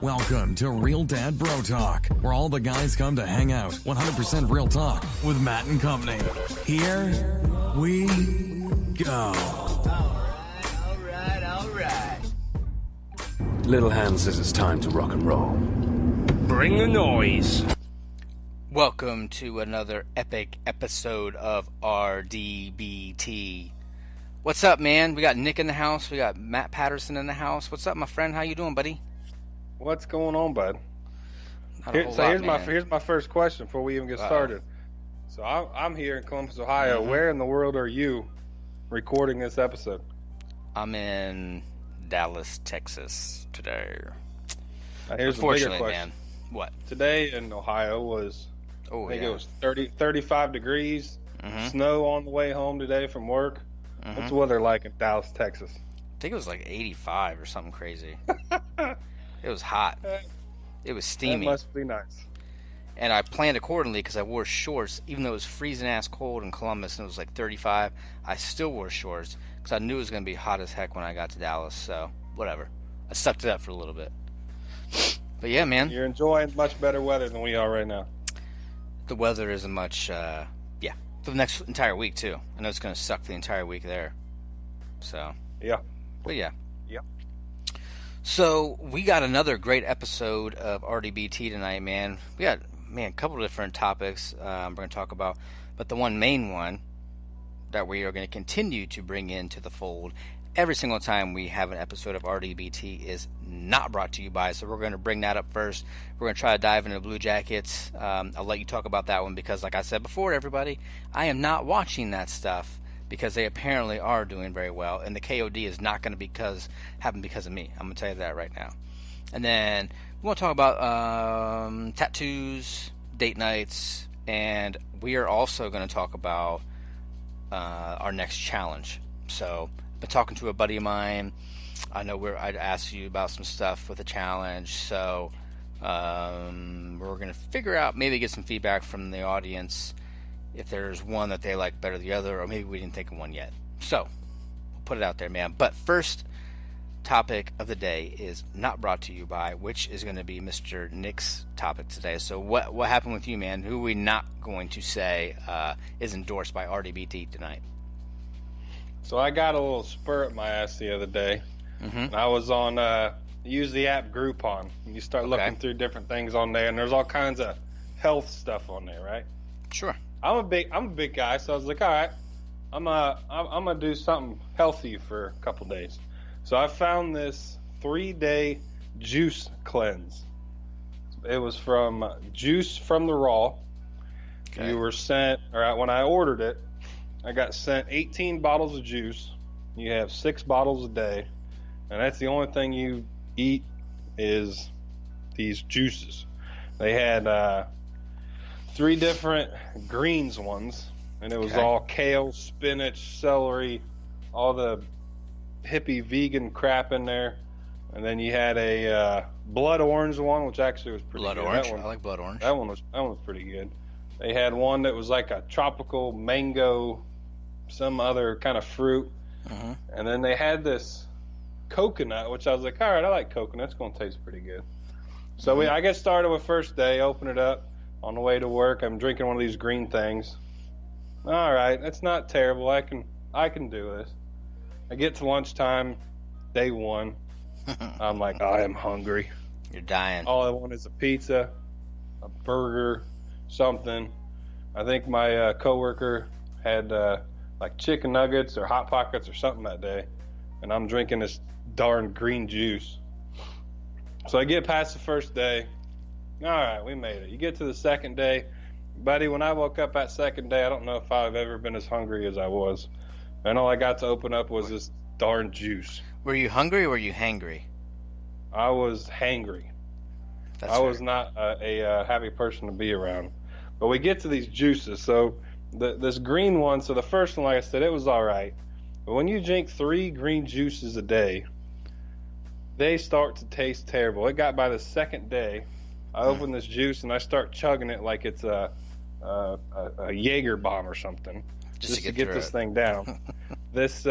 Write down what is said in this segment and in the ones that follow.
Welcome to Real Dad Bro Talk, where all the guys come to hang out. 100% real talk with Matt and company. Here we go. All right. Little Hand says it's time to rock and roll. Bring the noise. Welcome to another epic episode of RDBT. What's up, man? We got Nick in the house. We got Matt Patterson in the house. What's up, my friend? How you doing, buddy? What's going on, bud? Here's my first question before we even get started. So I'm here in Columbus, Ohio. Mm-hmm. Where in the world are you recording this episode? I'm in Dallas, Texas today. Now, here's the bigger question. Man. What? Today in Ohio was, I think it was 35 degrees, snow on the way home today from work. What's the weather like in Dallas, Texas? I think it was like 85 or something crazy. It was hot. It was steamy. That must be nice. And I planned accordingly because I wore shorts. Even though it was freezing ass cold in Columbus and it was like 35, I still wore shorts because I knew it was going to be hot as heck when I got to Dallas. So, whatever. I sucked it up for a little bit. But yeah, man. You're enjoying much better weather than we are right now. The weather isn't much, for the next entire week, too. I know it's going to suck the entire week there. So. Yeah. But yeah. Yeah. So, we got another great episode of RDBT tonight, man. We got, a couple of different topics we're going to talk about. But the main one that we are going to continue to bring into the fold every single time we have an episode of RDBT is not brought to you by. So, we're going to bring that up first. We're going to try to dive into Blue Jackets. I'll let you talk about that one because, like I said before, everybody, I am not watching that stuff, because they apparently are doing very well, and the KOD is not going to happen because of me. I'm going to tell you that right now. And then we want to talk about tattoos, date nights, and we are also going to talk about our next challenge. So I've been talking to a buddy of mine. I know I'd asked you about some stuff with the challenge, so we're going to figure out, maybe get some feedback from the audience if there's one that they like better than the other, or maybe we didn't think of one yet. So, we'll put it out there, man. But first topic of the day is not brought to you by, which is going to be Mr. Nick's topic today. So, what happened with you, man? Who are we not going to say is endorsed by RDBT tonight? So, I got a little spur up my ass the other day. And I was on, use the app Groupon. And you start looking through different things on there, and there's all kinds of health stuff on there, right? Sure. I'm a big guy, so I was like, all right, I'm gonna do something healthy for a couple days. So I found this 3-day juice cleanse. It was from Juice from the Raw. Okay. You were sent, or when I ordered it, I got sent 18 bottles of juice. You have 6 bottles a day, and that's the only thing you eat is these juices. They had 3 different greens ones, and it was all kale, spinach, celery, all the hippie vegan crap in there. And then you had a blood orange one, which actually was pretty good. Blood orange? I like blood orange. That one was pretty good. They had one that was like a tropical mango, some other kind of fruit. And then they had this coconut, which I was like, all right, I like coconut. It's going to taste pretty good. So I get started with first day, open it up. On the way to work, I'm drinking one of these green things. All right, that's not terrible. I can do this. I get to lunchtime, day 1. I'm like, I am hungry. You're dying. All I want is a pizza, a burger, something. I think my coworker had like chicken nuggets or Hot Pockets or something that day, and I'm drinking this darn green juice. So I get past the first day. All right, we made it. You get to the second day. Buddy, when I woke up that second day, I don't know if I've ever been as hungry as I was. And all I got to open up was this darn juice. Were you hungry or were you hangry? I was hangry. I was not a happy person to be around. But we get to these juices. So this green one, so the first one, like I said, it was all right. But when you drink 3 green juices a day, they start to taste terrible. It got by the second day. I open this juice and I start chugging it like it's a Jaeger bomb or something, just to get this thing down. This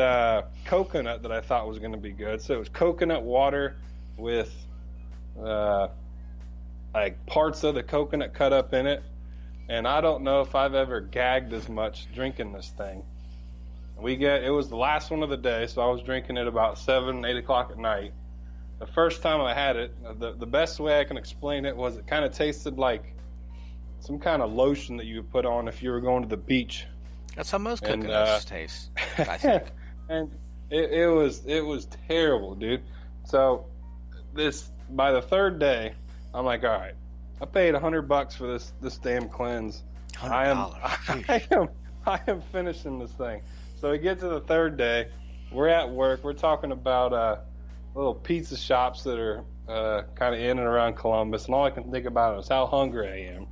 coconut that I thought was going to be good. So it was coconut water with like parts of the coconut cut up in it. And I don't know if I've ever gagged as much drinking this thing. It was the last one of the day, so I was drinking it about 7, 8 o'clock at night. The first time I had it, the best way I can explain it was it kind of tasted like some kind of lotion that you would put on if you were going to the beach. That's how most coconuts taste, I think. And it was terrible, dude. So by the third day, I'm like, all right, I paid $100 for this damn cleanse. $100. I am finishing this thing. So we get to the third day. We're at work. We're talking about little pizza shops that are kind of in and around Columbus, and all I can think about is how hungry I am.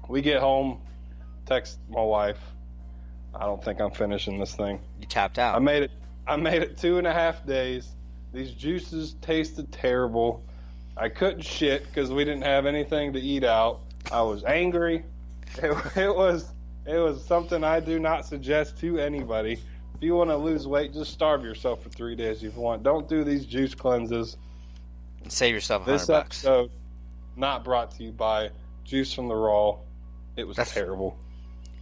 We get home, text my wife. I don't think I'm finishing this thing. You tapped out. I made it 2.5 days. These juices tasted terrible. I couldn't shit because we didn't have anything to eat out. I was angry. It was something I do not suggest to anybody. If you want to lose weight, just starve yourself for 3 days if you want. Don't do these juice cleanses. And save yourself $100. This episode not brought to you by Juice from the Raw. It was terrible.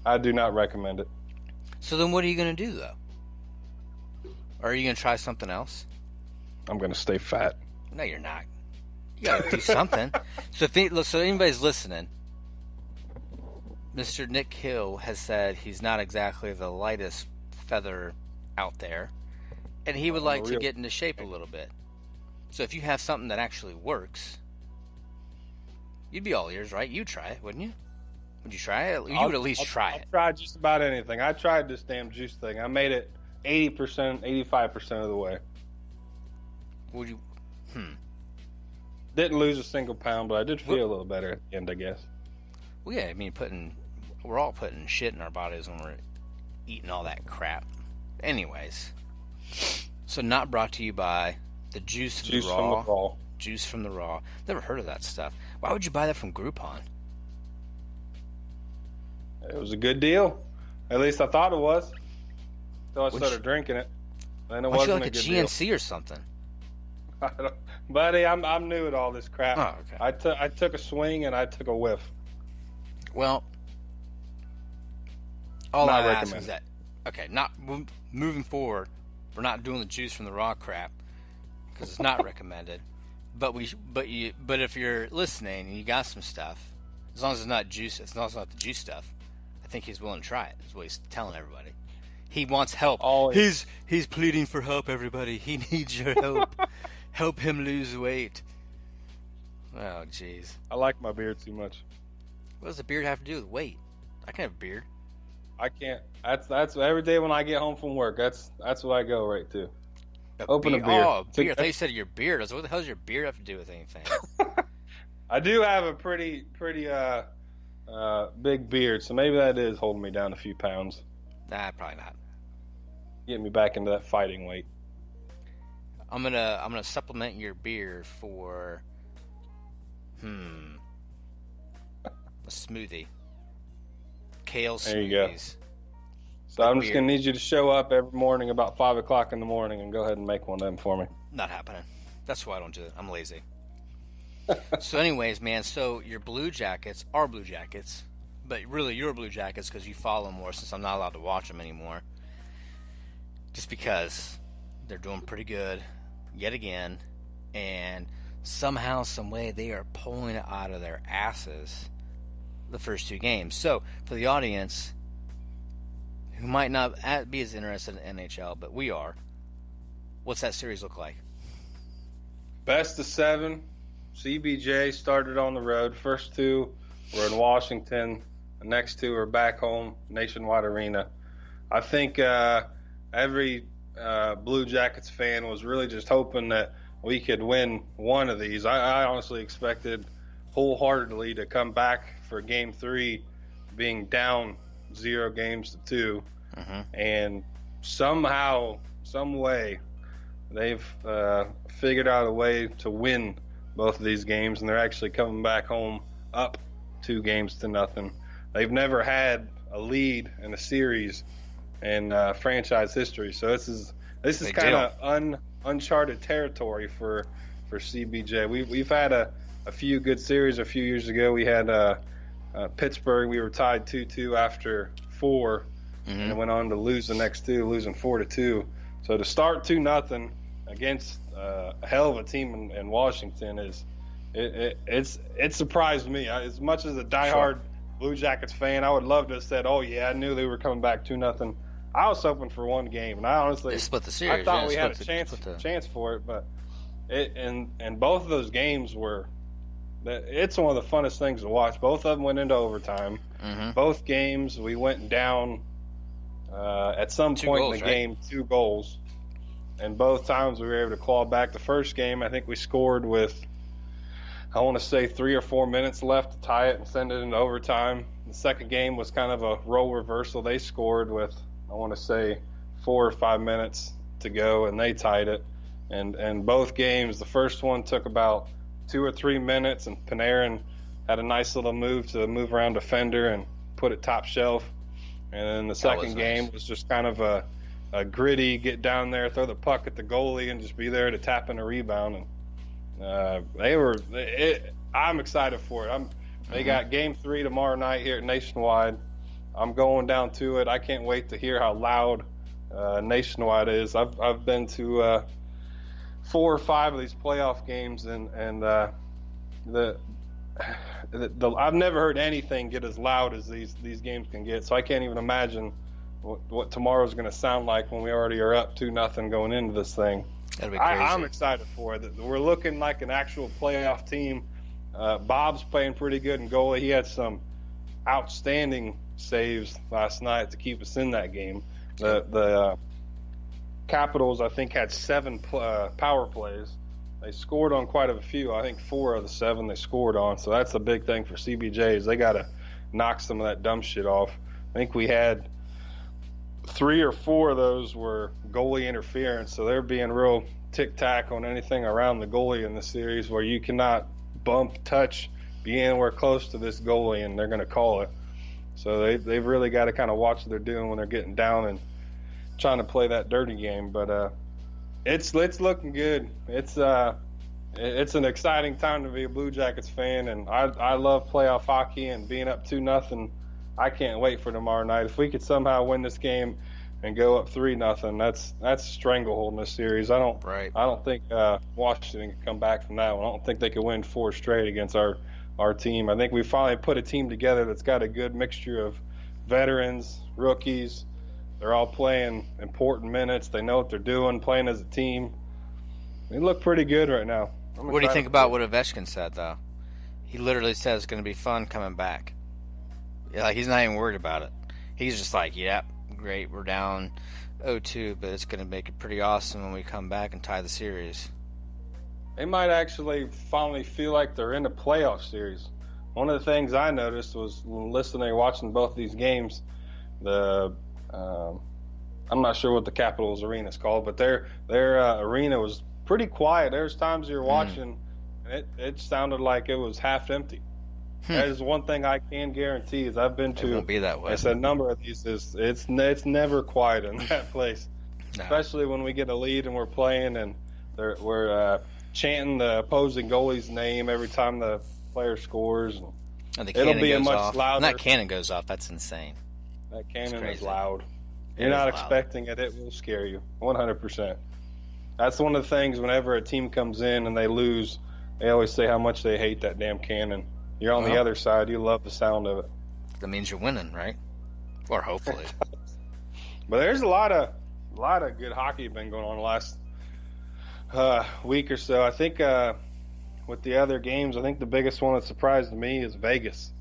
I do not recommend it. So then what are you going to do, though? Or are you going to try something else? I'm going to stay fat. No, you're not. You got to do something. So anybody's listening, Mr. Nick Hill has said he's not exactly the lightest feather out there, and he would like to get into shape a little bit. So if you have something that actually works, you'd be all ears, right? You'd try it, wouldn't you? Would you try it? You would at least try it. I'll try just about anything. I tried this damn juice thing. I made it 80%, 85% of the way. Would you? Didn't lose a single pound, but I did feel a little better at the end, I guess. Well, yeah, I mean, we're all putting shit in our bodies when we're eating all that crap. Anyways, so not brought to you by the Juice from the Raw. Juice from the Raw. Never heard of that stuff. Why would you buy that from Groupon? It was a good deal. At least I thought it was. Until I started drinking it. Then it wasn't like a good GNC deal. or something? Buddy, I'm new at all this crap. Oh, okay. I took a swing and I took a whiff. Well, all I ask is that, okay, not moving forward, we're not doing the Juice from the Raw crap because it's not recommended. But if you're listening and you got some stuff, as long as it's not juice, as long as it's not the juice stuff, I think he's willing to try it. Is what he's telling everybody. He wants help. He's pleading for help. Everybody, he needs your help. Help him lose weight. Oh, jeez. I like my beard too much. What does the beard have to do with weight? I can have a beard. I can't. That's every day when I get home from work. That's what I go right to. Open a beer. Oh, beer. I thought you said your beard. I was like, what the hell does your beard have to do with anything? I do have a pretty big beard, so maybe that is holding me down a few pounds. Nah, probably not. Get me back into that fighting weight. I'm gonna supplement your beer for a smoothie. Kale smoothies. There you go. So I'm just gonna need you to show up every morning about 5 o'clock in the morning and go ahead and make one of them for me. Not happening. That's why I don't do it. I'm lazy. So anyways, man, so your Blue Jackets are Blue Jackets, but really you're Blue Jackets because you follow more since I'm not allowed to watch them anymore. Just because they're doing pretty good yet again, and somehow, some way, they are pulling it out of their asses the first 2 games. So for the audience who might not be as interested in NHL, but we are, what's that series look like? Best of 7. CBJ started on the road. First 2 were in Washington. The next 2 are back home, Nationwide Arena. I think every Blue Jackets fan was really just hoping that we could win one of these. I honestly expected wholeheartedly to come back for Game 3 being down 0 games to 2. And somehow, some way, they've figured out a way to win both of these games, and they're actually coming back home up 2 games to nothing. They've never had a lead in a series in franchise history, so this is kind of uncharted territory for for CBJ. We've had a few good series. A few years ago, we had Pittsburgh. We were tied 2-2 after 4, and went on to lose the next 2, losing 4-2. So to start 2-0 against a hell of a team in Washington it surprised me. As much as a diehard Blue Jackets fan, I would love to have said, "Oh yeah, I knew they were coming back 2-0." I was hoping for one game, and I honestly they split the series. I thought we had a chance for it, but and both of those games were. It's one of the funnest things to watch. Both of them went into overtime. Both games we went down at some point in the game 2 goals, and both times we were able to claw back. The first game, I think we scored with, I want to say 3 or 4 minutes left to tie it and send it into overtime. The second game was kind of a role reversal. They scored with, I want to say 4 or 5 minutes to go, and they tied it. And both games, the first one took about 2 or 3 minutes, and Panarin had a nice little move to move around defender and put it top shelf. And then the second game was just kind of a gritty, get down there, throw the puck at the goalie, and just be there to tap in a rebound. And I'm excited for it. They got Game 3 tomorrow night here at Nationwide. I'm going down to it. I can't wait to hear how loud Nationwide is. I've been to 4 or 5 of these playoff games, and I've never heard anything get as loud as these games can get. So I can't even imagine what tomorrow's going to sound like when we already are up 2-0 going into this thing. That'll be crazy. I'm excited for it. We're looking like an actual playoff team. Bob's playing pretty good in goalie. He had some outstanding saves last night to keep us in that game. The Capitals, I think, had 7 power plays. They scored on quite a few. I think 4 of the 7 they scored on. So that's a big thing for CBJs. They got to knock some of that dumb shit off. I think we had 3 or 4 of those were goalie interference. So they're being real tic-tac on anything around the goalie in the series, where you cannot bump, touch, be anywhere close to this goalie, and they're going to call it. So they've really got to kind of watch what they're doing when they're getting down and trying to play that dirty game. But it's looking good. It's an exciting time to be a Blue Jackets fan, and I love playoff hockey and being up 2-0. I can't wait for tomorrow night. If we could somehow win this game and go up 3-0, that's stranglehold in this series. I don't think Washington can come back from that one. I don't think they could win 4 straight against our team. I think we finally put a team together that's got a good mixture of veterans, rookies. They're all playing important minutes. They know what they're doing, playing as a team. They look pretty good right now. What do you think about what Ovechkin said, though? He literally says it's going to be fun coming back. Yeah, like, he's not even worried about it. He's just like, yep, great, we're down 0-2, but it's going to make it pretty awesome when we come back and tie the series. They might actually finally feel like they're in a playoff series. One of the things I noticed was listening, watching both these games, I'm not sure what the Capitals arena is called, but their arena was pretty quiet. There's times you're watching, and it sounded like it was half empty. That is one thing I can guarantee, is I've been to, it won't be that way. It's a number of these. It's never quiet in that place, especially when we get a lead and we're playing and we're chanting the opposing goalie's name every time the player scores. And the cannon it'll be goes a much off. louder. When that cannon goes off, that's insane. That cannon is crazy. loud. You're not expecting it. It will scare you 100%. That's one of the things whenever a team comes in and they lose, they always say how much they hate that damn cannon. You're on the other side. You love the sound of it. That means you're winning, right? Or hopefully. But there's a lot of good hockey been going on the last week or so. I think with the other games, I think the biggest one that surprised me is Vegas.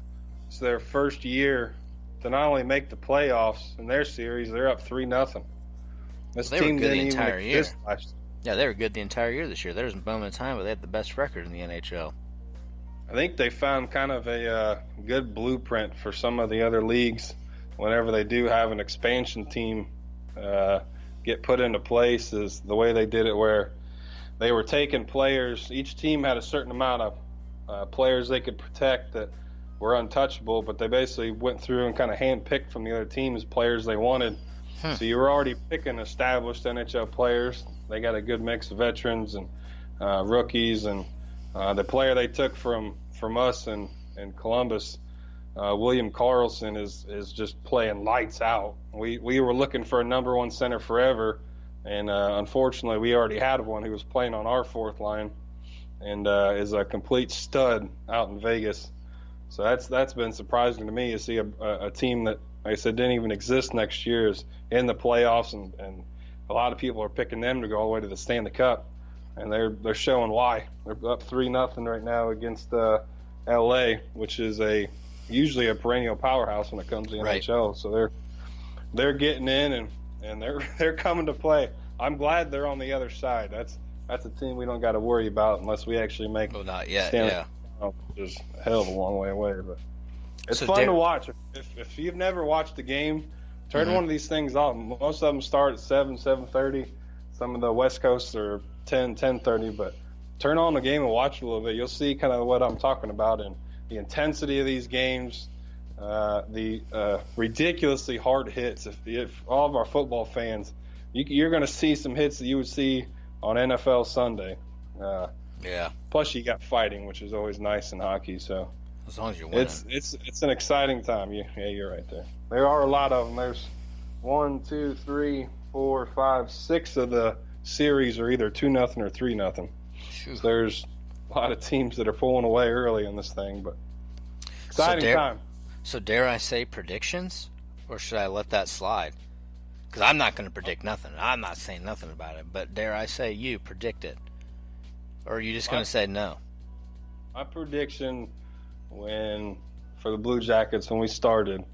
It's their first year to not only make the playoffs in their series, they're up 3-0. This team didn't even exist last year. Yeah, they were good the entire year this year. There was a moment in time where they had the best record in the NHL. I think they found kind of a good blueprint for some of the other leagues whenever they do have an expansion team get put into place, is the way they did it, where they were taking players. Each team had a certain amount of players they could protect that were untouchable, but they basically went through and kind of handpicked from the other teams players they wanted. So you were already picking established NHL players. They got a good mix of veterans and rookies, and the player they took from us in Columbus, William Carlson, is just playing lights out. We were looking for a number one center forever, and unfortunately we already had one who was playing on our fourth line, and is a complete stud out in Vegas. So that's been surprising to me to see a team that, like I said, didn't even exist next year is in the playoffs, and a lot of people are picking them to go all the way to the Stanley Cup, and they're showing why. They're up 3-0 right now against L.A., which is usually a perennial powerhouse when it comes to NHL. So they're getting in, and they're coming to play. I'm glad they're on the other side. That's a team we don't got to worry about unless we actually make. Well, not yet. Stanley Yeah. Cup, which is a hell of a long way away, but it's So fun to watch. If you've never watched the game, turn one of these things on. Most of them start at 7:30. Some of the West Coast are 10:30, but turn on the game and watch a little bit. You'll see kind of what I'm talking about and the intensity of these games, the ridiculously hard hits. If all of our football fans, you're going to see some hits that you would see on NFL Sunday. Yeah. Plus, you got fighting, which is always nice in hockey. So As long as you're winning. it's an exciting time. Yeah, you're right there. There are a lot of them. There's 1, 2, 3, 4, 5, 6 of the series are either 2-0 or 3-0. So there's a lot of teams that are pulling away early in this thing, but exciting time. So dare I say predictions, or should I let that slide? Because I'm not going to predict nothing. I'm not saying nothing about it, but dare I say you predict it? Or are you just going to say no? My prediction for the Blue Jackets when we started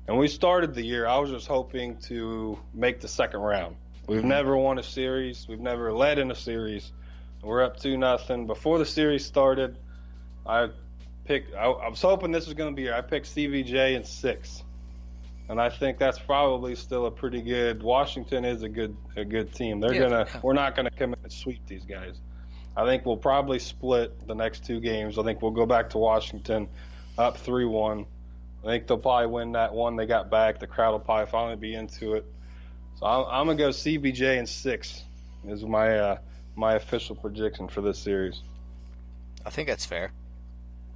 the year, I was just hoping to make the second round. We've never won a series. We've never led in a series. We're up 2-0. Before the series started, I was hoping this was going to be here. I picked CVJ in 6. And I think that's probably still a pretty good. Washington is a good team. We're not gonna come in and sweep these guys. I think we'll probably split the next 2 games. I think we'll go back to Washington up 3-1. I think they'll probably win that one they got back. The crowd will probably finally be into it. So I'm gonna go CBJ in 6 is my official prediction for this series. I think that's fair.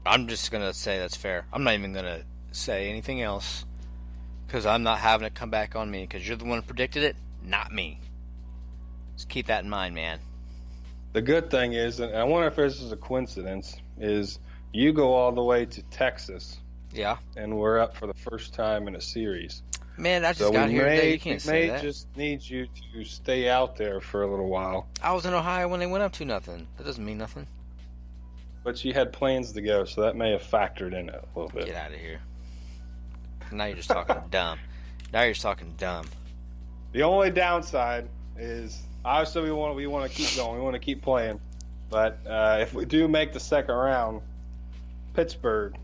I'm just going to say that's fair. I'm not even going to say anything else because I'm not having it come back on me because you're the one who predicted it, not me. Just keep that in mind, man. The good thing is, and I wonder if this is a coincidence, is you go all the way to Texas. Yeah. And we're up for the first time in a series. Man, I just got here today. You can't say that. We may just need you to stay out there for a little while. I was in Ohio when they went up 2-0. That doesn't mean nothing. But you had plans to go, so that may have factored in it a little bit. Get out of here. Now you're just talking dumb. Now you're just talking dumb. The only downside is, obviously, we want to keep going. We want to keep playing. But if we do make the second round, Pittsburgh,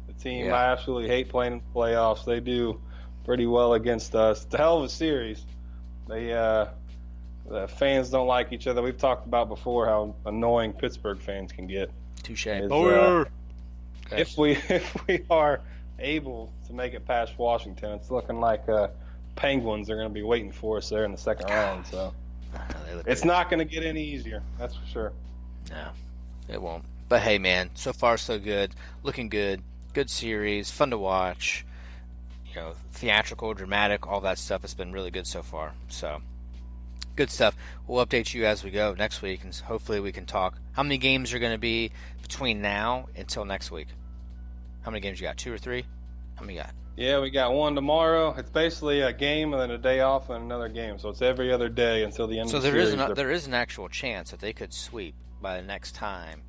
the team I absolutely hate playing in the playoffs, they do pretty well against us. It's a hell of a series. The fans don't like each other. We've talked about before how annoying Pittsburgh fans can get. Touche. If we are able to make it past Washington, it's looking like Penguins are going to be waiting for us there in the second round. So it's not going to get any easier. That's for sure. No, it won't. But hey, man, so far so good. Looking good. Good series. Fun to watch. Theatrical, dramatic, all that stuff has been really good so far. So, good stuff. We'll update you as we go next week, and hopefully we can talk. How many games are going to be between now until next week? How many games you got? 2 or 3? How many you got? Yeah, we got one tomorrow. It's basically a game and then a day off and another game. So it's every other day until the end of the series. So there is an actual chance that they could sweep by the next time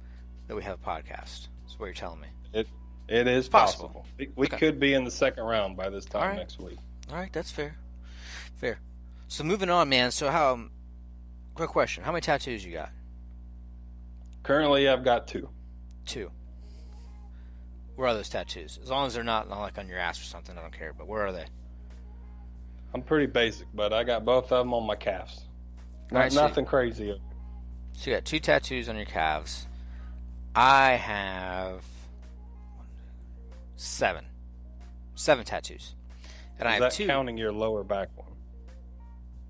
that we have a podcast. That's what you're telling me. It is possible. We could be in the second round by this time next week. All right, that's fair. Fair. So moving on, man. So quick question. How many tattoos you got? Currently, I've got 2. 2. Where are those tattoos? As long as they're not like on your ass or something, I don't care. But where are they? I'm pretty basic, but I got both of them on my calves. Nothing crazy. So you got 2 tattoos on your calves. I have 7 tattoos, and I have 2. Counting your lower back one?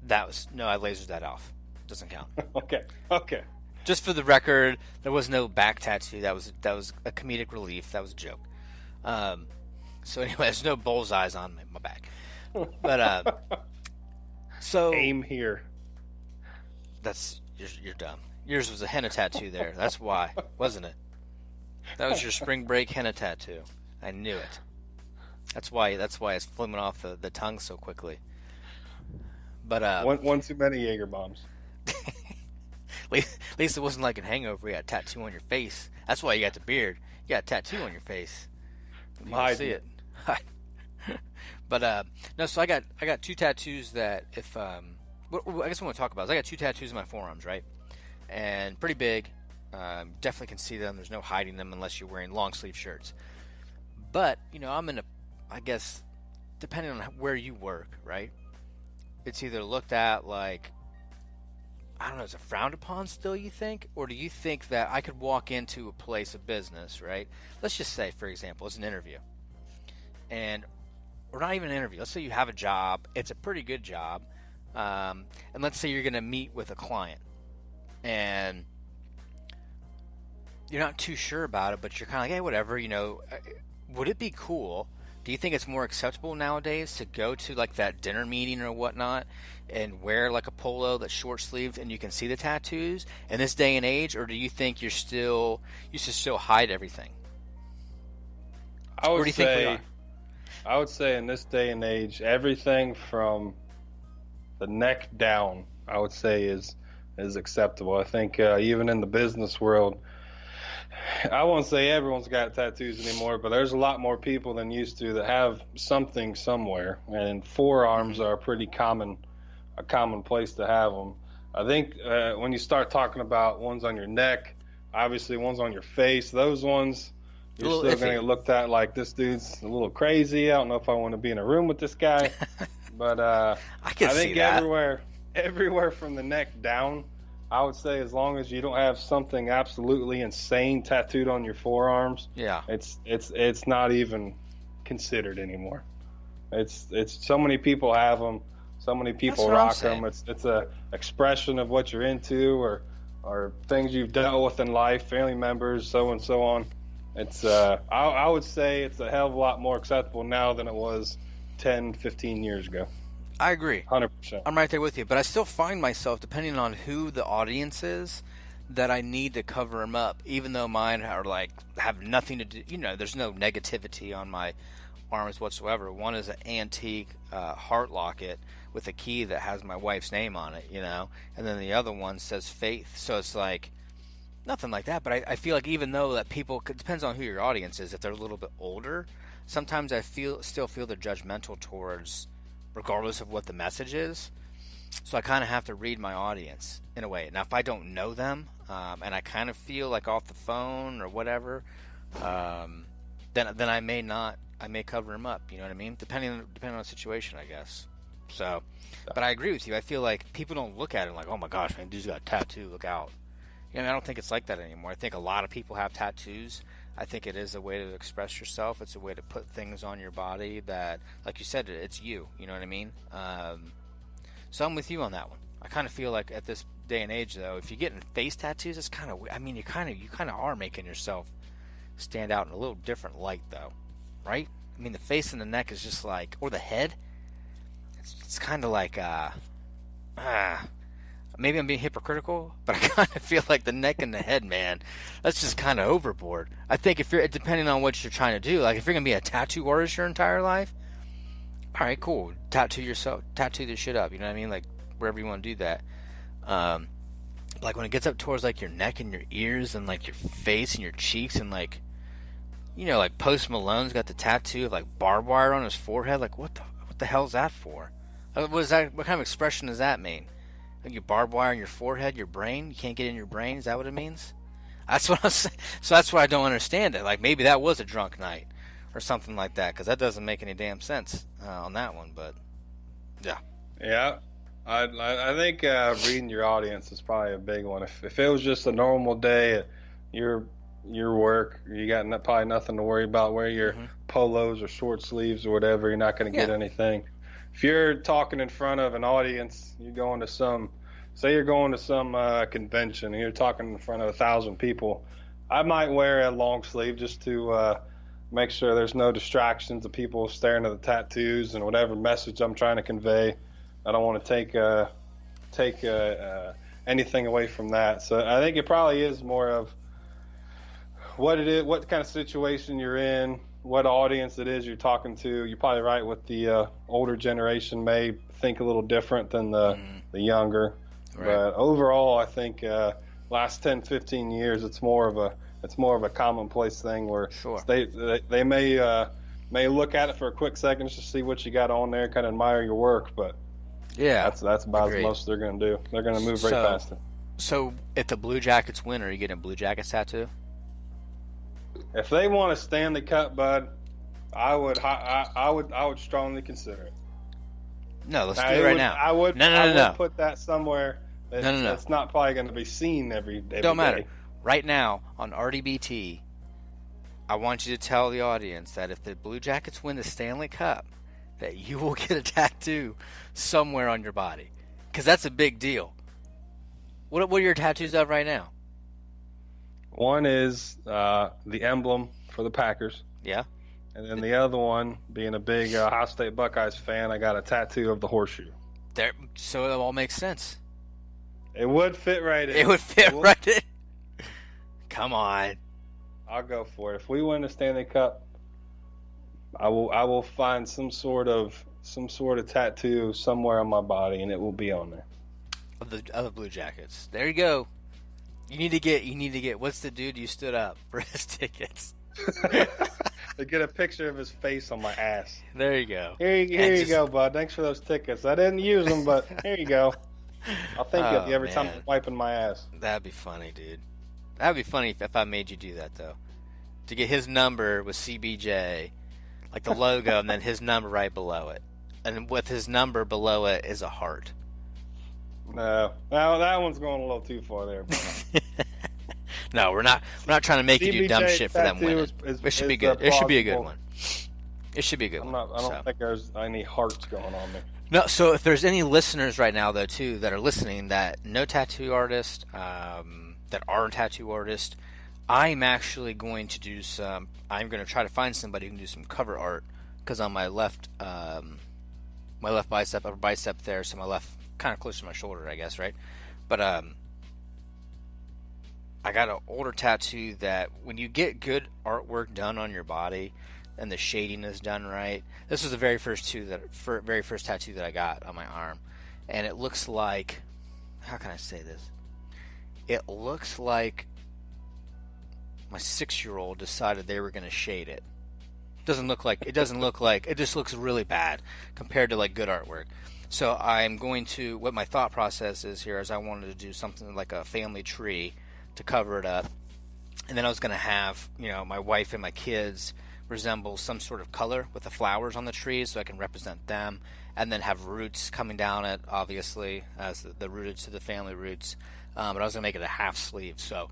I lasered that off. Doesn't count. Okay. Just for the record, there was no back tattoo. That was a comedic relief. That was a joke. So anyway, there's no bullseyes on my back. But so Aim here. that's you're dumb. Yours was a henna tattoo there. That's why, wasn't it? That was your spring break henna tattoo. I knew it. That's why it's flimming off the tongue so quickly. But One too many Jaeger bombs. at least it wasn't like a hangover. You got a tattoo on your face. That's why you got the beard. You got a tattoo on your face. You can see it. But no, so I got 2 tattoos that if I guess what I want to talk about is I got 2 tattoos in my forearms, right? And pretty big. Definitely can see them. There's no hiding them unless you're wearing long sleeve shirts. But I'm in I guess depending on where you work, right? It's either looked at like, I don't know, is it frowned upon still, you think? Or do you think that I could walk into a place of business, right? Let's just say, for example, it's an interview. Or not even an interview. Let's say you have a job. It's a pretty good job. And let's say you're going to meet with a client. And you're not too sure about it, but you're kind of like, hey, whatever, would it be cool? Do you think it's more acceptable nowadays to go to like that dinner meeting or whatnot and wear like a polo that's short sleeved and you can see the tattoos in this day and age, or do you think you should still hide everything? I would say in this day and age, everything from the neck down, I would say is acceptable. I think even in the business world, I won't say everyone's got tattoos anymore, but there's a lot more people than used to that have something somewhere, and forearms are a common place to have them. I think when you start talking about ones on your neck, obviously ones on your face, those ones you're still going to get looked at like this dude's a little crazy. I don't know if I want to be in a room with this guy, but I think everywhere from the neck down, I would say as long as you don't have something absolutely insane tattooed on your forearms, yeah, it's not even considered anymore. It's so many people have them, so many people rock them. It's a expression of what you're into or things you've dealt with in life, family members, so and so on. It's I would say it's a hell of a lot more acceptable now than it was 10, 15 years ago. I agree. 100%. I'm right there with you, but I still find myself, depending on who the audience is, that I need to cover them up, even though mine are like have nothing to do. There's no negativity on my arms whatsoever. One is an antique heart locket with a key that has my wife's name on it, and then the other one says Faith. So it's like nothing like that. But I feel like even though that people, it depends on who your audience is. If they're a little bit older, sometimes I still feel they're judgmental towards, regardless of what the message is. So I kind of have to read my audience in a way. Now, if I don't know them, and I kind of feel like off the phone or whatever, then I may cover them up. You know what I mean? Depending on the situation, I guess. So, but I agree with you. I feel like people don't look at it like, oh my gosh, man, dude's got a tattoo. Look out. I don't think it's like that anymore. I think a lot of people have tattoos. I think it is a way to express yourself. It's a way to put things on your body that, like you said, it's you. You know what I mean? So I'm with you on that one. I kind of feel like at this day and age, though, if you're getting face tattoos, it's kind of. I mean, you kind of are making yourself stand out in a little different light, though, right? I mean, the face and the neck is just like, or the head. It's kind of like, maybe I'm being hypocritical, but I kind of feel like the neck and the head, man, that's just kind of overboard. I think if you're, depending on what you're trying to do, like if you're going to be a tattoo artist your entire life, all right, cool. Tattoo this shit up, you know what I mean? Like, wherever you want to do that. Like, when it gets up towards, like, your neck and your ears and, like, your face and your cheeks and, like, like Post Malone's got the tattoo of, like, barbed wire on his forehead. Like, what the hell's that for? What kind of expression does that mean? Like, you barbed wire in your forehead, your brain? You can't get in your brain? Is that what it means? That's what I'm saying. So that's why I don't understand it. Like, maybe that was a drunk night or something like that, because that doesn't make any damn sense on that one. But yeah. Yeah, I think reading your audience is probably a big one. If it was just a normal day at your work, you got probably nothing to worry about. Wear your polos or short sleeves or whatever. You're not going to get anything. If you're talking in front of an audience, you're going to some say you're going to some convention and you're talking in front of 1,000 people, I might wear a long sleeve just to make sure there's no distractions of people staring at the tattoos and whatever message I'm trying to convey. I don't want to take anything away from that. So I think it probably is more of what it is, what kind of situation you're in, what audience it is you're talking to. You're probably right with the older generation may think a little different than the younger. Right. But overall, I think last 10, 15 years, it's more of a commonplace thing where they may look at it for a quick second just to see what you got on there, kind of admire your work, but yeah, that's about as most they're going to do. They're going to move right past it. So if the Blue Jackets win, are you getting a Blue Jackets tattoo? If they want a Stanley Cup, bud, I would strongly consider it. No, let's do it right now. I would put that somewhere that's not probably going to be seen every day. Don't matter. Right now on RDBT, I want you to tell the audience that if the Blue Jackets win the Stanley Cup, that you will get a tattoo somewhere on your body, because that's a big deal. What are your tattoos of right now? One is the emblem for the Packers. Yeah. And then the other one, being a big Ohio State Buckeyes fan, I got a tattoo of the horseshoe. There, so it all makes sense. It would fit right in. It would fit right in. Come on. I'll go for it. If we win the Stanley Cup, I will find some sort of tattoo somewhere on my body, and it will be on there. Of the Blue Jackets. There you go. You need to get. What's the dude you stood up for his tickets? To get a picture of his face on my ass. There you go. Here you go, bud. Thanks for those tickets. I didn't use them, but here you go. I'll think of you every time I'm wiping my ass. That'd be funny, dude. That'd be funny if I made you do that, though. To get his number with CBJ, like the logo, and then his number right below it. And with his number below it is a heart. No, that one's going a little too far there. No, we're not trying to make you do dumb shit for them winning. It should be good. It should be a good one. It should be a good one. I don't think there's any hearts going on there. No, so if there's any listeners right now, though, too, that are listening that know tattoo artists, that are tattoo artists, I'm actually going to do some. I'm going to try to find somebody who can do some cover art, because on my left bicep, upper bicep there, so my left kind of close to my shoulder, I guess, right? But I got an older tattoo that when you get good artwork done on your body and the shading is done right, this was the very first tattoo that I got on my arm, and it looks like, how can I say this? It looks like my 6-year-old decided they were going to shade it. It just looks really bad compared to like good artwork. So I'm going to, what my thought process is here is I wanted to do something like a family tree to cover it up. And then I was going to have, my wife and my kids resemble some sort of color with the flowers on the trees so I can represent them. And then have roots coming down it, obviously, as the roots to the family roots. But I was going to make it a half sleeve. So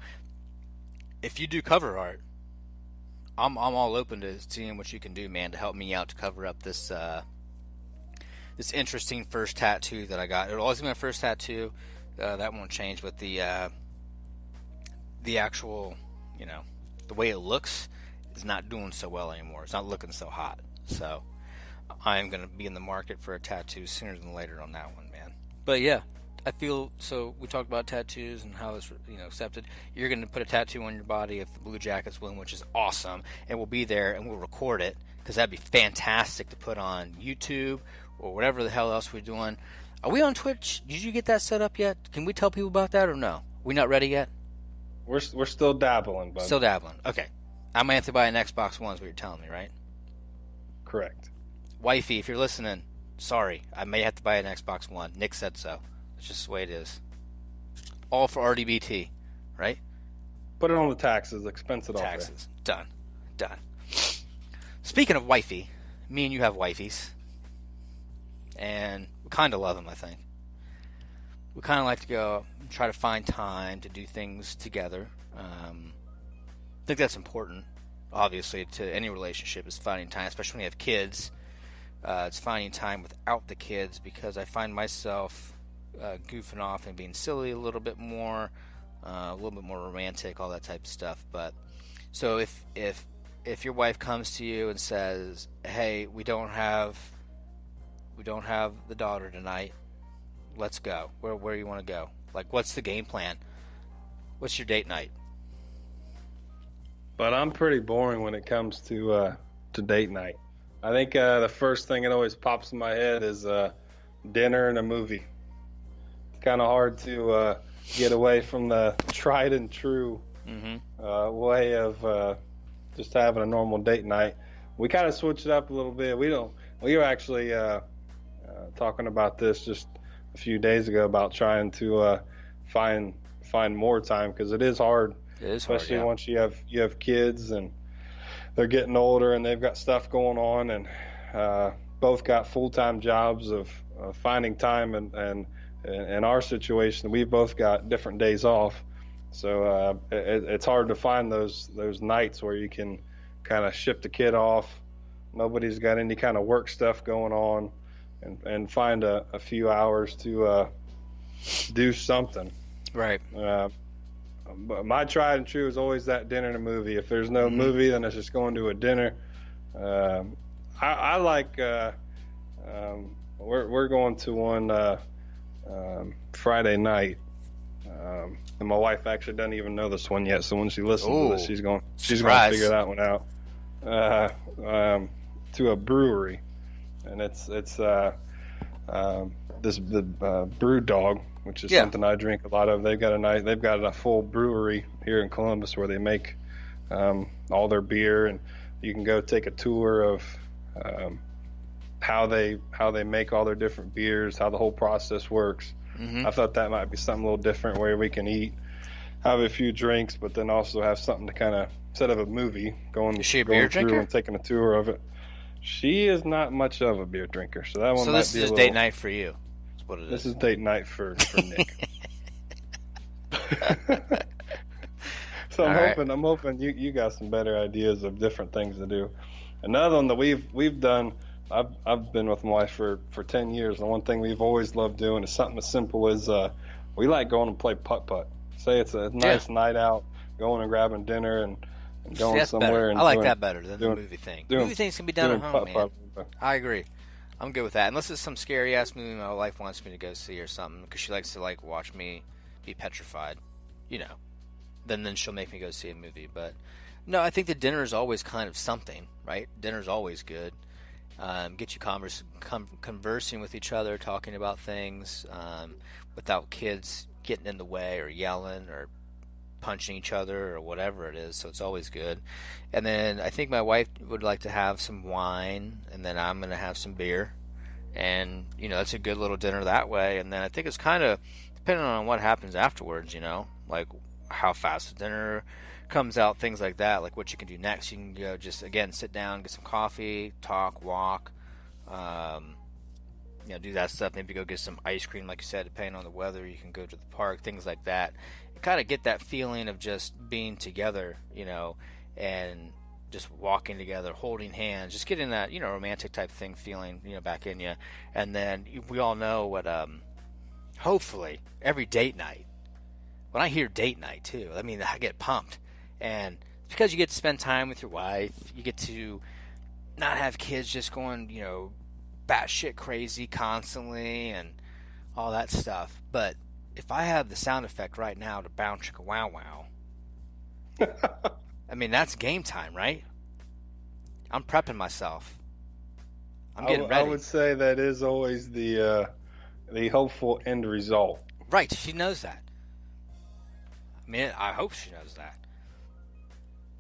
if you do cover art, I'm all open to seeing what you can do, man, to help me out to cover up this this interesting first tattoo that I got. It'll always be my first tattoo. That won't change, but the actual, the way it looks is not doing so well anymore. It's not looking so hot. So I'm going to be in the market for a tattoo sooner than later on that one, man. But yeah, I feel, so we talked about tattoos and how it's, accepted. You're going to put a tattoo on your body if the Blue Jackets win, which is awesome. And we'll be there and we'll record it, because that'd be fantastic to put on YouTube or whatever the hell else we're doing. Are we on Twitch? Did you get that set up yet? Can we tell people about that or no? We not ready yet? We're still dabbling, bud. Still dabbling. Okay. I might have to buy an Xbox One is what you're telling me, right? Correct. Wifey, if you're listening, sorry. I may have to buy an Xbox One. Nick said so. It's just the way it is. All for RDBT, right? Put it on the taxes. Expense it all. Taxes. Done. Speaking of wifey, me and you have wifeys. And we kind of love them, I think. We kind of like to go and try to find time to do things together. I think that's important, obviously, to any relationship, is finding time, especially when you have kids. It's finding time without the kids, because I find myself goofing off and being silly a little bit more romantic, all that type of stuff. But so if your wife comes to you and says, "Hey, we don't have the daughter tonight. Let's go. Where do you want to go? Like, what's the game plan? What's your date night?" But I'm pretty boring when it comes to date night. I think the first thing that always pops in my head is dinner and a movie. It's kind of hard to get away from the tried and true way of just having a normal date night. We kind of switch it up a little bit. We were actually talking about this just a few days ago about trying to find more time, because it is hard. It is especially hard, yeah. once you have kids and they're getting older and they've got stuff going on, and both got full-time jobs of finding time, and in our situation we've both got different days off, so it's hard to find those nights where you can kind of ship the kid off, nobody's got any kind of work stuff going on, and find a few hours to do something. Right. But my tried and true is always that dinner and a movie. If there's no movie, then it's just going to a dinner. I like we're going to one Friday night, and my wife actually doesn't even know this one yet. So when she listens to this, she's going to figure that one out. To a brewery, and it's the Brew Dog, which is something I drink a lot of. They've got a full brewery here in Columbus where they make all their beer, and you can go take a tour of how they make all their different beers, how the whole process works. I thought that might be something a little different, where we can eat, have a few drinks, but then also have something to kind of, instead of a movie, going through and taking a tour of it. She is not much of a beer drinker, so that one so might this be is a date night for you. That's what it is. This is date night for Nick. So I'm hoping you got some better ideas of different things to do. Another one that we've done. I've been with my wife for 10 years, and one thing we've always loved doing is something as simple as we like going and play putt-putt. Say it's a nice night out, going and grabbing dinner and going somewhere. And I like that better than the movie thing. Movie things can be done at home, man. I agree. I'm good with that. Unless it's some scary-ass movie my wife wants me to go see or something, because she likes to watch me be petrified, Then she'll make me go see a movie. But no, I think the dinner is always kind of something, right? Dinner's always good. Get you conversing with each other, talking about things without kids getting in the way or yelling or punching each other or whatever it is. So it's always good. And then I think my wife would like to have some wine, and then I'm going to have some beer. And, that's a good little dinner that way. And then I think it's kind of depending on what happens afterwards, like how fast the dinner comes out, things like that, like what you can do next. You can go just, again, sit down, get some coffee, talk, walk, do that stuff. Maybe go get some ice cream, like you said, depending on the weather. You can go to the park, things like that. And kind of get that feeling of just being together, and just walking together, holding hands, just getting that, romantic type thing feeling, back in you. And then we all know what, hopefully, every date night, when I hear date night too, I mean, I get pumped. And it's because you get to spend time with your wife. You get to not have kids just going, batshit crazy constantly and all that stuff. But if I have the sound effect right now to bound chicka wow wow, I mean, that's game time, right? I'm prepping myself. I'm getting ready. I would say that is always the hopeful end result. Right, she knows that. I mean, I hope she knows that.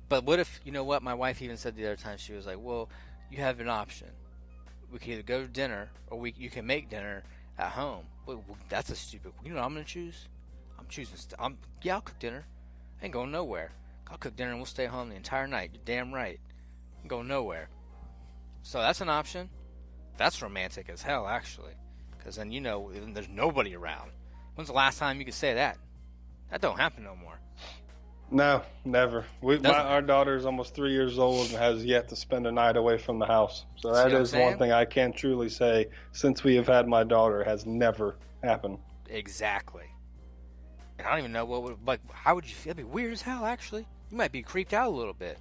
But what if, what my wife even said the other time, she was like, well, you have an option. We can either go to dinner or you can make dinner at home. Well, that's a stupid, what I'm going to choose? I'm choosing, I'll cook dinner. I ain't going nowhere. I'll cook dinner and we'll stay home the entire night. You're damn right. I'm going nowhere. So that's an option. That's romantic as hell, actually. Because then, there's nobody around. When's the last time you could say that? That don't happen no more. No, never. Our daughter is almost 3 years old and has yet to spend a night away from the house. So that is one thing I can truly say, since we have had my daughter, has never happened. Exactly. And I don't even know what would, like, how would you feel? That'd be weird as hell, actually. You might be creeped out a little bit.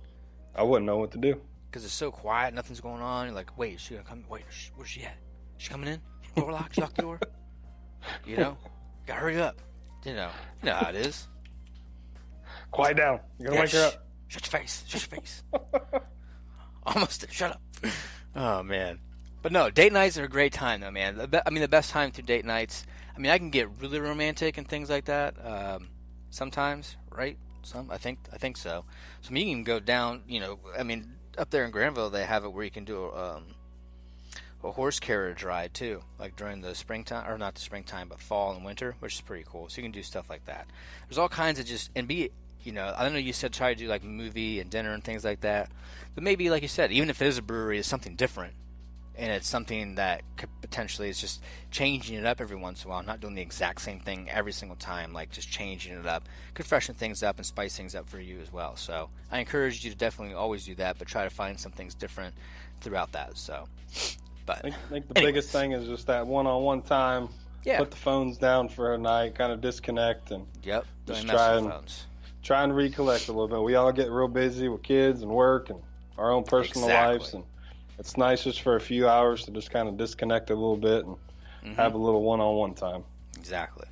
I wouldn't know what to do. Because it's so quiet, nothing's going on. You're like, wait, is she gonna come? Wait, where's she at? Is she coming in? Door locked, lock the door. You know? Gotta hurry up. You know how it is. Quiet down. You're gonna wake her up. Shut your face. Shut your face. Almost. Shut up. Oh, man. But no, date nights are a great time, though, man. The best time through date nights. I mean, I can get really romantic and things like that. Sometimes, right? I think so. So I mean, you can go down. I mean, up there in Granville, they have it where you can do a horse carriage ride too, like during the springtime, or not the springtime, but fall and winter, which is pretty cool. So you can do stuff like that. There's all kinds of I don't know, you said try to do like movie and dinner and things like that, but maybe, like you said, even if it is a brewery, it's something different, and it's something that could potentially is just changing it up every once in a while, not doing the exact same thing every single time, like just changing it up, could freshen things up and spice things up for you as well. So I encourage you to definitely always do that, but try to find some things different throughout that. So. But I think the biggest thing is just that one-on-one time. Yeah. Put the phones down for a night, kind of disconnect, and yep. just Don't try and recollect a little bit. We all get real busy with kids and work and our own personal lives, and it's nice just for a few hours to just kind of disconnect a little bit and have a little one-on-one time. Exactly.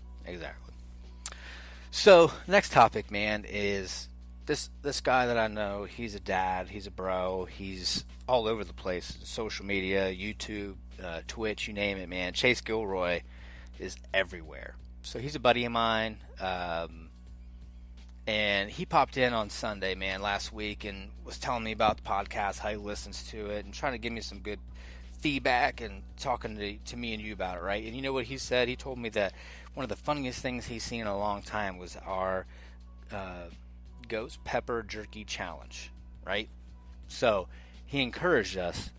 So next topic, man, is this guy that I know. He's a dad. He's a bro. He's all over the place. Social media, YouTube, Twitch, you name it, man. Chase Gilroy is everywhere. So he's a buddy of mine. And he popped in on Sunday, man, last week and was telling me about the podcast, how he listens to it, and trying to give me some good feedback and talking to me and you about it, right? And you know what he said? He told me that one of the funniest things he's seen in a long time was our ghost pepper jerky challenge, right? So he encouraged us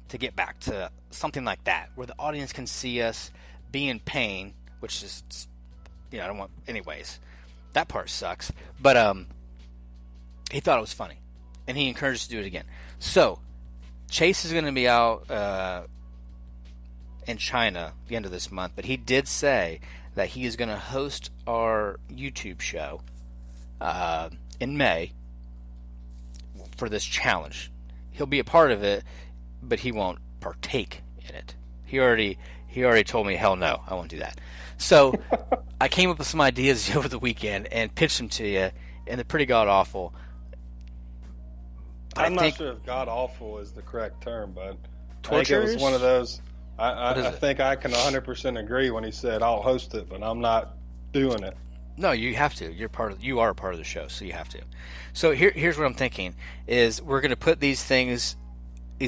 to get back to something like that, where the audience can see us be in pain, which is, I don't want, anyways. That part sucks. But he thought it was funny, and he encouraged us to do it again. So Chase is going to be out in China the end of this month, but he did say that he is going to host our YouTube show in May for this challenge. He'll be a part of it, but he won't partake in it. He already told me, hell no, I won't do that. So I came up with some ideas over the weekend and pitched them to you, and they're pretty god-awful. I'm not sure if god-awful is the correct term, but torturous? I think it was one of those. I think I can 100% agree when he said, I'll host it, but I'm not doing it. No, you have to. You are a part of the show, so you have to. So here's what I'm thinking, is we're going to put these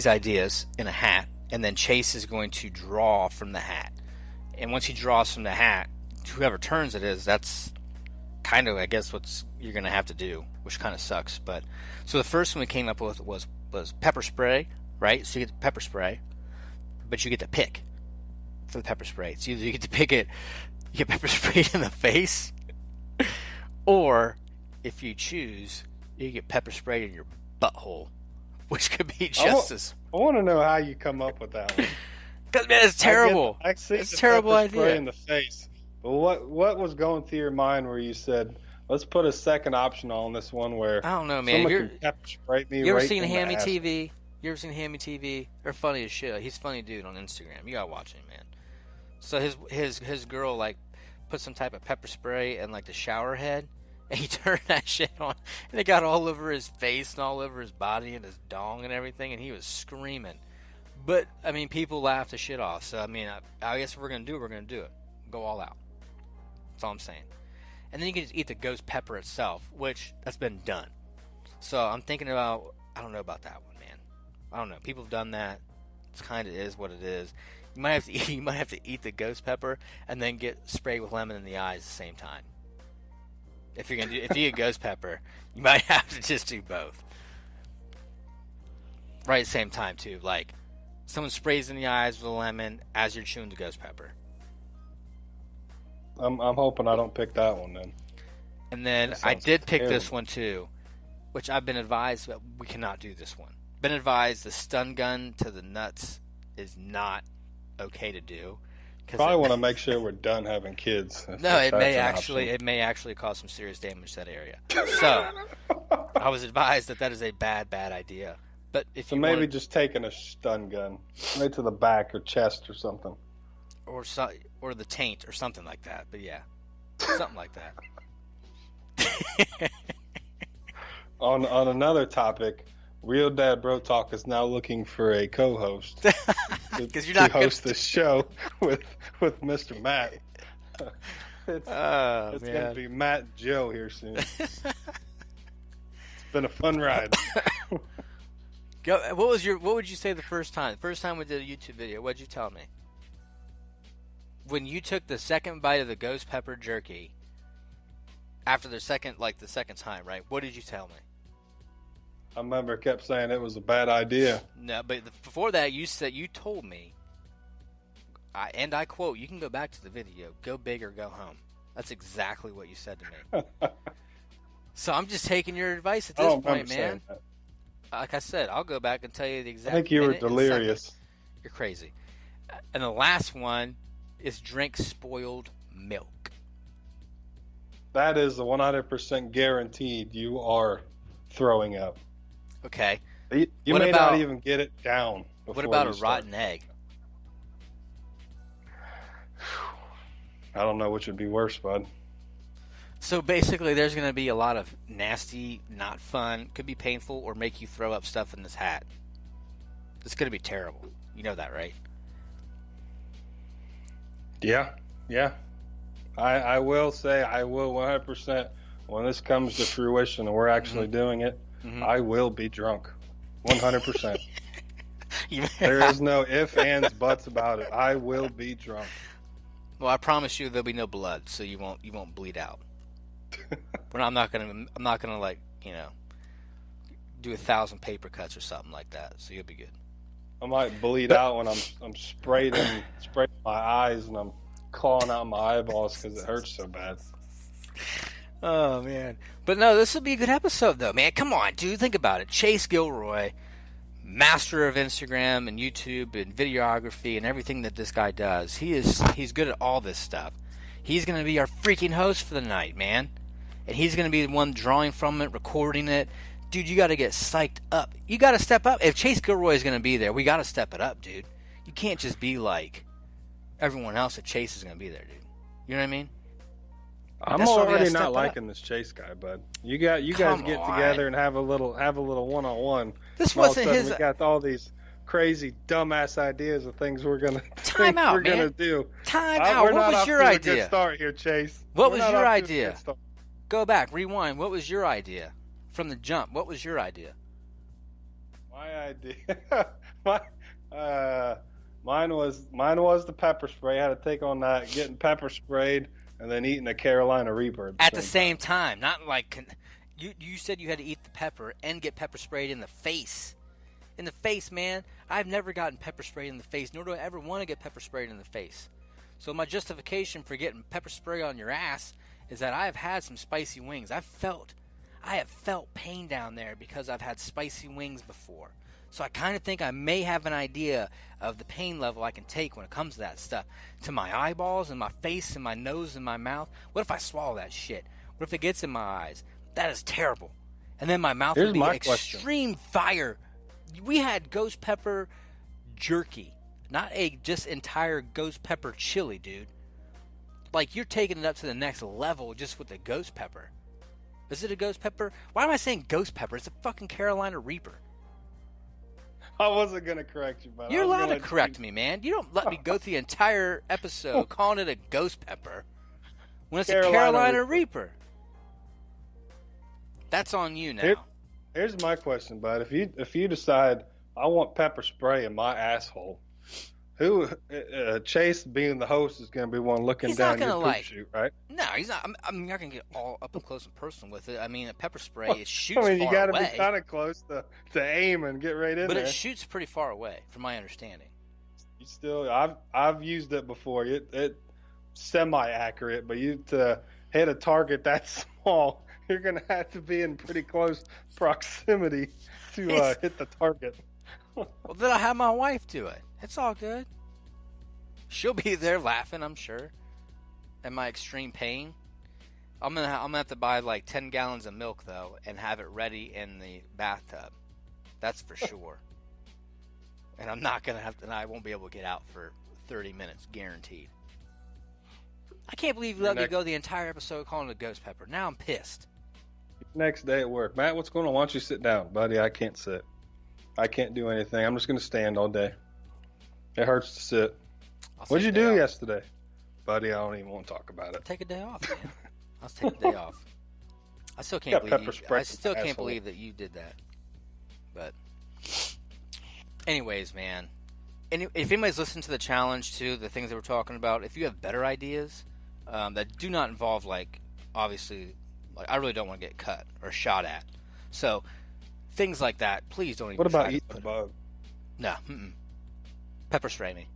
ideas in a hat, and then Chase is going to draw from the hat. And once he draws from the hat, whoever turns it is, that's kind of, I guess, what you're going to have to do, which kind of sucks. But so the first one we came up with was pepper spray, right? So you get the pepper spray, but you get to pick for the pepper spray. So either you get to pick it, you get pepper sprayed in the face, or if you choose, you get pepper sprayed in your butthole, which could be just as... I want to know how you come up with that one. Because, man, it's terrible. It's a terrible idea. In the face. But what was going through your mind where you said, let's put a second option on this one where I don't know, man. someone can pepper spray me? You ever right seen in the Hammy ass? TV? You ever seen Hammy TV? They're funny as shit. He's a funny dude on Instagram. You gotta watch him, man. So his girl like put some type of pepper spray in like the shower head, and he turned that shit on, and it got all over his face and all over his body and his dong and everything, and he was screaming. But I mean, people laughed the shit off. So I mean, I guess if we're gonna do it, we're gonna do it. Go all out. That's all I'm saying. And then you can just eat the ghost pepper itself, which that's been done. So I'm thinking about, I don't know about that one, man. I don't know. People have done that. It kind of is what it is. You might have to eat the ghost pepper and then get sprayed with lemon in the eyes at the same time. If you get ghost pepper, you might have to just do both. Right at the same time too. Like someone sprays in the eyes with a lemon as you're chewing the ghost pepper. I'm hoping I don't pick that one then. And then I did pick this one too, which I've been advised that we cannot do this one. Been advised the stun gun to the nuts is not okay to do. Probably want to make sure we're done having kids. No, it may actually cause some serious damage to that area. So I was advised that is a bad idea. But if so maybe just taking a stun gun right to the back or chest or something, or the taint or something like that. But yeah, something like that. On another topic, Real Dad Bro Talk is now looking for a co-host to host this show with Mr. Matt. It's going to be Matt and Joe here soon. It's been a fun ride. What would you say the first time? The first time we did a YouTube video, what'd you tell me? When you took the second bite of the ghost pepper jerky, after the second time, right? What did you tell me? I remember kept saying it was a bad idea. No, but before that, you told me, and I quote, you can go back to the video, go big or go home. That's exactly what you said to me. So I'm just taking your advice at this point, man. Like I said, I'll go back and tell you the exact. I think you were delirious. You're crazy. And the last one is drink spoiled milk. That is 100% guaranteed you are throwing up. Okay. You may not even get it down. What about a rotten egg? I don't know which would be worse, bud. So basically, there's going to be a lot of nasty, not fun, could be painful, or make you throw up stuff in this hat. It's going to be terrible. You know that, right? Yeah. I will say, I will 100%, when this comes to fruition and we're actually doing it, I will be drunk. 100%. There is no ifs, ands, buts about it. I will be drunk. Well, I promise you there'll be no blood, so you won't bleed out. But I'm not gonna do 1,000 paper cuts or something like that. So you'll be good. I might bleed out when I'm spraying my eyes and I'm clawing out my eyeballs because it hurts so bad. Oh man! But no, this will be a good episode though, man. Come on, dude, think about it. Chase Gilroy, master of Instagram and YouTube and videography and everything that this guy does. He's good at all this stuff. He's gonna be our freaking host for the night, man. And he's going to be the one drawing from it, recording it. Dude, you got to get psyched up. You got to step up. If Chase Gilroy is going to be there, we got to step it up, dude. You can't just be like everyone else that Chase is going to be there, dude. You know what I mean? I'm already not liking this Chase guy, bud. You guys get together and have a little one-on-one. This wasn't his. We got all these crazy dumbass ideas of things we're gonna do. Time out. What was your idea? Good start here, Chase. What was your idea? Go back, rewind. What was your idea from the jump? What was your idea? My idea, mine was the pepper spray. I had to take on that, getting pepper sprayed and then eating a Carolina Reaper at the same time. Not like you said you had to eat the pepper and get pepper sprayed in the face. In the face, man. I've never gotten pepper sprayed in the face, nor do I ever want to get pepper sprayed in the face. So my justification for getting pepper spray on your ass is that I have had some spicy wings. I have felt pain down there because I've had spicy wings before. So I kind of think I may have an idea of the pain level I can take when it comes to that stuff. To my eyeballs and my face and my nose and my mouth. What if I swallow that shit? What if it gets in my eyes? That is terrible. And then my mouth would be extreme fire. We had ghost pepper jerky. Not just entire ghost pepper chili, dude. Like, you're taking it up to the next level just with the ghost pepper. Is it a ghost pepper? Why am I saying ghost pepper? It's a fucking Carolina Reaper. I wasn't going to correct you, but you're allowed to correct me, man. You don't let me go through the entire episode calling it a ghost pepper when it's a Carolina Reaper. That's on you now. Here's my question, bud. If you decide I want pepper spray in my asshole, who Chase being the host is going to be one looking down your poop chute, right? No, he's not. I'm not going to get all up and close and personal with it. I mean, a pepper spray it shoots far away. You got to be kind of close to aim and get right in there. But it shoots pretty far away, from my understanding. I've used it before. It semi-accurate, but to hit a target that small, you're going to have to be in pretty close proximity to hit the target. Well, then I have my wife do it. It's all good. She'll be there laughing, I'm sure, at my extreme pain. I'm gonna have to buy like 10 gallons of milk though, and have it ready in the bathtub. That's for sure. And I'm not gonna have to. And I won't be able to get out for 30 minutes, guaranteed. I can't believe you let me go the entire episode calling it a ghost pepper. Now I'm pissed. Next day at work, Matt, what's going on? Why don't you sit down, buddy? I can't sit. I can't do anything. I'm just gonna stand all day. It hurts to sit. What'd you do yesterday, buddy? I don't even want to talk about it. Take a day off, man. I'll take a day off. I still can't believe that you did that. But, anyways, man. And if anybody's listening to the challenge too, the things that we're talking about, if you have better ideas that do not involve, like, obviously, like, I really don't want to get cut or shot at. So, things like that, please don't even. What about eating a bug? No, pepper spray me.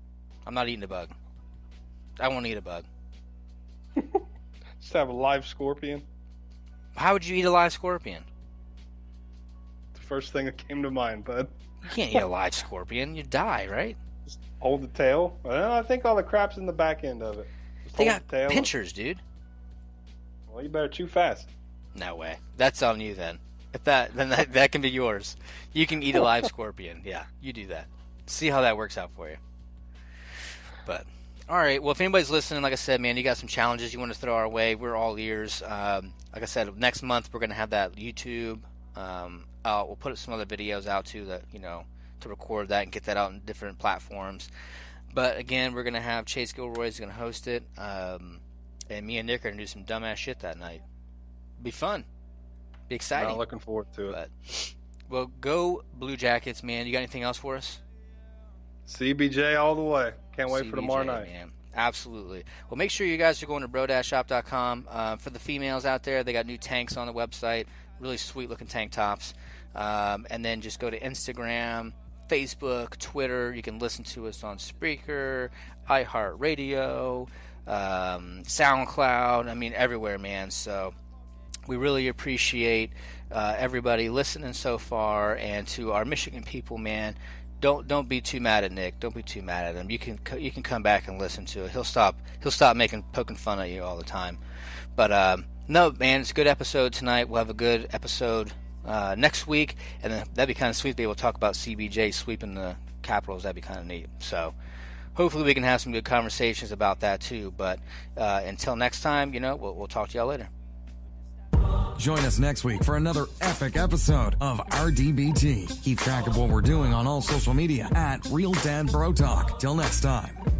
I'm not eating a bug. I won't eat a bug. Just have a live scorpion. How would you eat a live scorpion? The first thing that came to mind, bud. You can't eat a live scorpion. You die, right? Just hold the tail. Well, I think all the crap's in the back end of it. They got pinchers, dude. Well, you better chew fast. No way. That's on you then. If that can be yours. You can eat a live scorpion. Yeah, you do that. See how that works out for you. But, all right. Well, if anybody's listening, like I said, man, you got some challenges you want to throw our way, we're all ears. Like I said, next month we're going to have that YouTube. We'll put some other videos out too that, to record that and get that out in different platforms. But again, we're going to have Chase Gilroy's going to host it. And me and Nick are going to do some dumbass shit that night. Be fun. Be exciting. I'm looking forward to it. But, well, go Blue Jackets, man. You got anything else for us? CBJ all the way. Can't wait for tomorrow night. Man. Absolutely. Well, make sure you guys are going to bro-shop.com. For the females out there, they got new tanks on the website. Really sweet-looking tank tops. And then just go to Instagram, Facebook, Twitter. You can listen to us on Spreaker, iHeartRadio, SoundCloud. I mean, everywhere, man. So we really appreciate everybody listening so far. And to our Michigan people, man, don't be too mad at Nick. Don't be too mad at him. You can come back and listen to it. He'll stop poking fun at you all the time. But no, man, it's a good episode tonight. We'll have a good episode next week, and then that'd be kind of sweet to be able to talk about CBJ sweeping the Capitals. That'd be kind of neat. So hopefully we can have some good conversations about that too. But until next time, we'll talk to y'all later. Join us next week for another epic episode of RDBT. Keep track of what we're doing on all social media at Real Dad Bro Talk. Till next time.